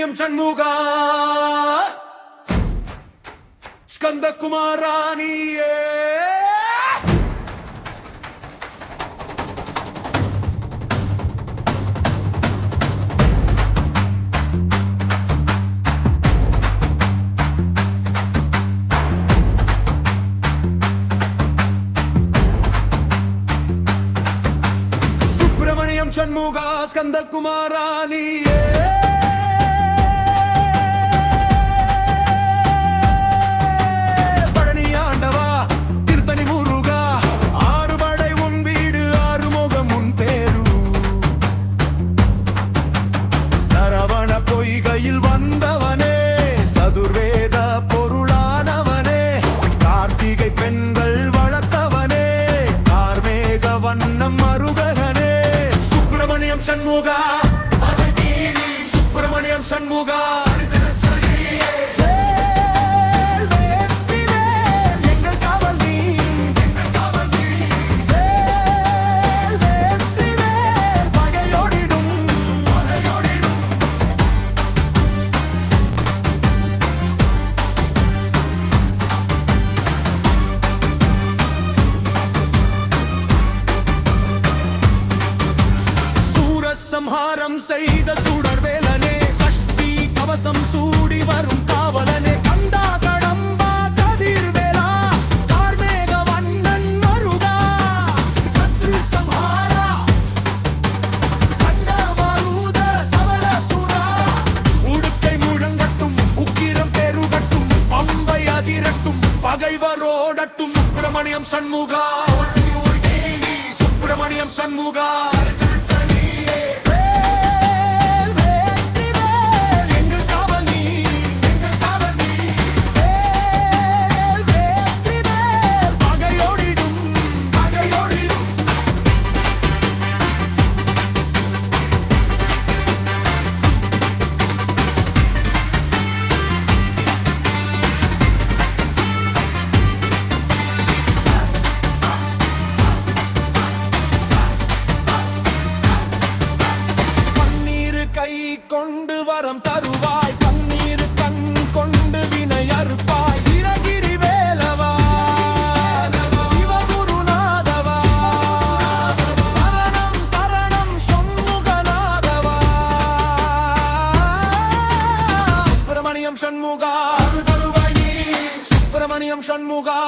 சுப்பிரமணியம் சண்முகா ஸ்கந்தகுமாராணியே சுப்பிரமணியம் சண்முகா ஸ்கந்தகுமாராணியே பொய்கையில் வந்தவனே சதுர்வேத பொருளானவனே கார்த்திகை பெண்கள் வளர்த்தவனே கார்மேக வண்ணம் மருகனே சுப்பிரமணியம் சண்முகா சுப்பிரமணியம் சண்முகா சம்ஹாரம் செய்த சுடர்வேலனே சஷ்டி கவசம் சூடி வரும் காவலனே கண்டா கடம்பா கதிர்வேலா கார்மேக வண்ணன் மருகா சத்ரு சம்ஹாரா சண்ட மாருத சவலசுரா உடுக்கை முழங்கட்டும் உக்கிரம் பெருகட்டும் பம்பை அதிரட்டும் பகைவரோடட்டும் சுப்பிரமணியம் சண்முகா சுப்பிரமணியம் சண்முகா கொண்டு வரம் தருவாய் கண்ணீர் கண் கொண்டு வினை அறுப்பாய் சிரகிரி வேலவா சிவகுருநாதவா சரணம் சரணம் சண்முகநாதவா சுப்பிரமணியம் சண்முகா சுப்பிரமணியம் சண்முகா